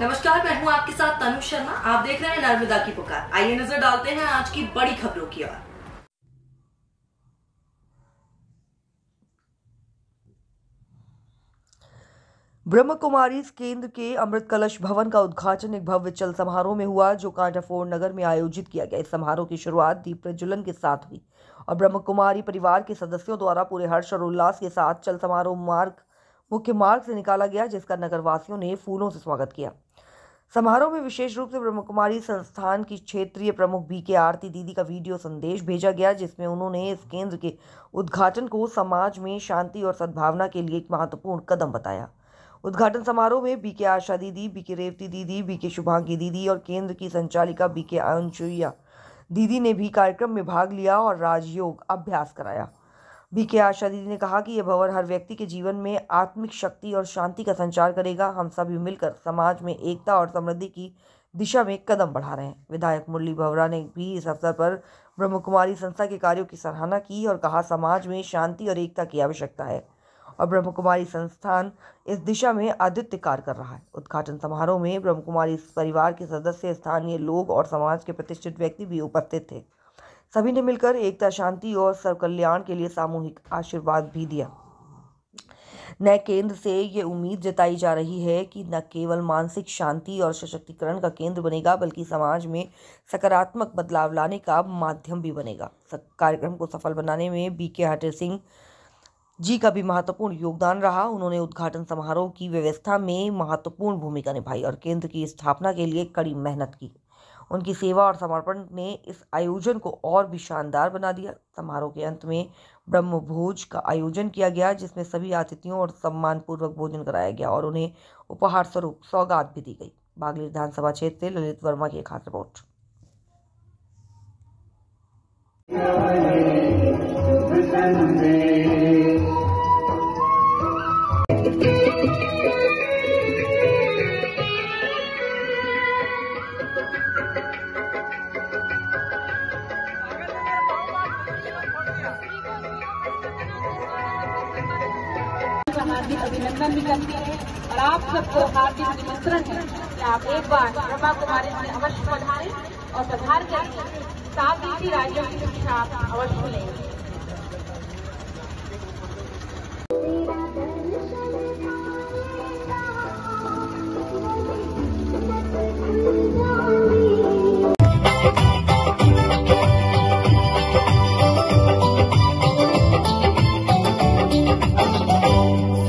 नमस्कार, मैं हूं आपके साथ तनु शर्मा। आप देख रहे हैं नर्मदा की पुकार। आइए नजर डालते हैं आज की बड़ी खबरों की ओर। ब्रह्म कुमारी केंद्र के अमृत कलश भवन का उद्घाटन एक भव्य चल समारोह में हुआ, जो कांटाफोड़ नगर में आयोजित किया गया। इस समारोह की शुरुआत दीप प्रज्वलन के साथ हुई और ब्रह्म कुमारी परिवार के सदस्यों द्वारा पूरे हर्ष और उल्लास के साथ चल समारोह मुख्य मार्ग से निकाला गया, जिसका नगरवासियों ने फूलों से स्वागत किया। समारोह में विशेष रूप से ब्रह्म कुमारी संस्थान की क्षेत्रीय प्रमुख बीके आरती दीदी का वीडियो संदेश भेजा गया, जिसमें उन्होंने इस केंद्र के उद्घाटन को समाज में शांति और सद्भावना के लिए एक महत्वपूर्ण कदम बताया। उद्घाटन समारोह में बीके आशा दीदी, बीके रेवती दीदी, बीके शुभांगी दीदी और केंद्र की संचालिका बीके अंशुया दीदी ने भी कार्यक्रम में भाग लिया और राजयोग अभ्यास कराया। बीके आशा दीदी ने कहा कि यह भवन हर व्यक्ति के जीवन में आत्मिक शक्ति और शांति का संचार करेगा। हम सभी मिलकर समाज में एकता और समृद्धि की दिशा में कदम बढ़ा रहे हैं। विधायक मुरली भवरा ने भी इस अवसर पर ब्रह्म कुमारी संस्था के कार्यों की सराहना की और कहा, समाज में शांति और एकता की आवश्यकता है और ब्रह्म कुमारी संस्थान इस दिशा में अद्वितीय कार्य कर रहा है। उद्घाटन समारोह में ब्रह्म कुमारी परिवार के सदस्य, स्थानीय लोग और समाज के प्रतिष्ठित व्यक्ति भी उपस्थित थे। सभी ने मिलकर एकता, शांति और सर्वकल्याण के लिए सामूहिक आशीर्वाद भी दिया। नए केंद्र से ये उम्मीद जताई जा रही है कि न केवल मानसिक शांति और सशक्तिकरण का केंद्र बनेगा, बल्कि समाज में सकारात्मक बदलाव लाने का माध्यम भी बनेगा। कार्यक्रम को सफल बनाने में बीके हटे सिंह जी का भी महत्वपूर्ण योगदान रहा। उन्होंने उद्घाटन समारोह की व्यवस्था में महत्वपूर्ण भूमिका निभाई और केंद्र की स्थापना के लिए कड़ी मेहनत की। उनकी सेवा और समर्पण ने इस आयोजन को और भी शानदार बना दिया। समारोह के अंत में ब्रह्म भोज का आयोजन किया गया, जिसमें सभी अतिथियों और सम्मानपूर्वक भोजन कराया गया और उन्हें उपहार स्वरूप सौगात भी दी गई। बागली विधानसभा क्षेत्र से ललित वर्मा की एक खास रिपोर्ट। हार्दिक अभिनंदन भी करते हैं और आप सबको हार्दिक निमंत्रण है कि आप एक बार ब्रह्मा कुमारी में अवश्य पधारें और पधार करके साथ ही राज्यों की शिक्षा आप अवश्य लेंगे।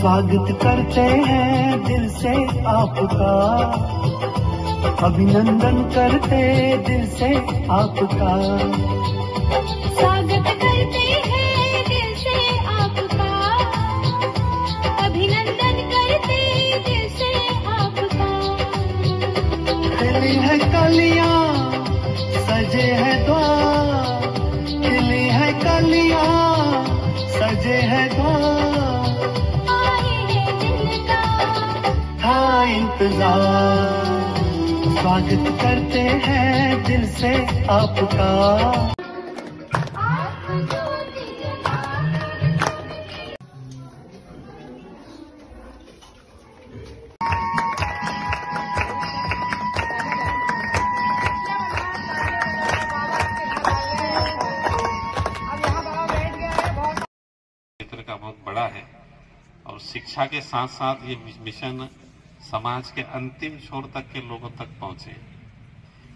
स्वागत करते हैं दिल से आपका, अभिनंदन करते दिल से आपका। स्वागत करते हैं दिल से आपका, अभिनंदन करते दिल से आपका। खिली है कलियां, सजे हैं द्वार, खिली है कलियां, सजे हैं द्वार। इंतजार, स्वागत करते हैं दिल से आपका। क्षेत्र का बहुत बड़ा है और शिक्षा के साथ साथ ये मिशन समाज के अंतिम छोर तक के लोगों तक पहुंचे।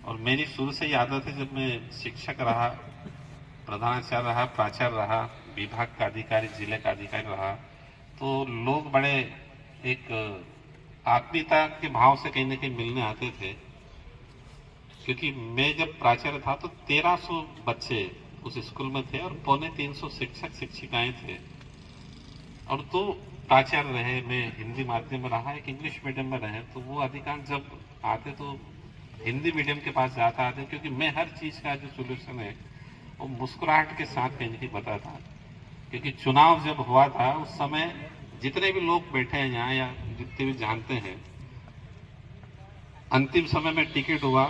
और मेरी शुरू से ही आदत है, जब मैं शिक्षक रहा, प्रधानाचार्य रहा, प्राचार्य रहा, विभाग का अधिकारी, जिले का अधिकारी रहा, तो लोग बड़े एक आत्मीयता के भाव से कहीं न कहीं मिलने आते थे। क्योंकि मैं जब प्राचार्य था तो 1300 बच्चे उस स्कूल में थे और 250 शिक्षक शिक्षिकाएं थे। और तो प्राचार्य रहे, मैं हिंदी माध्यम में रहा, एक इंग्लिश मीडियम में रहे, तो वो अधिकांश जब आते तो हिंदी मीडियम के पास जाता आते, क्योंकि मैं हर चीज का जो सोल्यूशन है वो मुस्कुराहट के साथ कहीं नहीं बताता। क्योंकि चुनाव जब हुआ था उस समय जितने भी लोग बैठे हैं यहाँ या जितने भी जानते हैं, अंतिम समय में टिकट हुआ,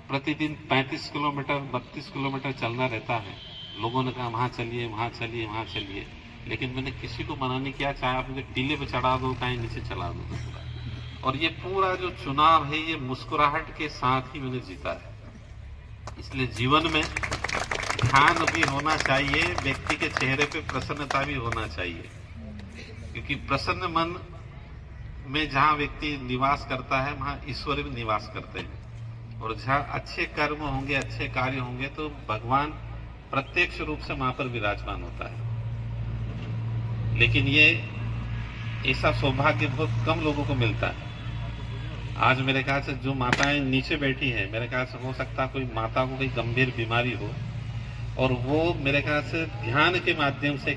प्रतिदिन 35 किलोमीटर 32 किलोमीटर चलना रहता है। लोगों ने कहा वहां चलिए वहां चलिए वहां चलिए, लेकिन मैंने किसी को मना नहीं किया, चाहे आप मुझे टीले पे चढ़ा दो चाहे नीचे चला दो। और ये पूरा जो चुनाव है ये मुस्कुराहट के साथ ही मैंने जीता है। इसलिए जीवन में ध्यान भी होना चाहिए, व्यक्ति के चेहरे पे प्रसन्नता भी होना चाहिए, क्योंकि प्रसन्न मन में जहां व्यक्ति निवास करता है वहां ईश्वर भी निवास करते हैं। और जहां अच्छे कर्म होंगे, अच्छे कार्य होंगे तो भगवान प्रत्यक्ष रूप से वहां पर विराजमान होता है। लेकिन ये ऐसा सौभाग्य बहुत कम लोगों को मिलता है। आज मेरे ख्याल से जो माताएं नीचे बैठी हैं, मेरे ख्याल से हो सकता है कोई माता को कोई गंभीर बीमारी हो और वो मेरे ख्याल से ध्यान के माध्यम से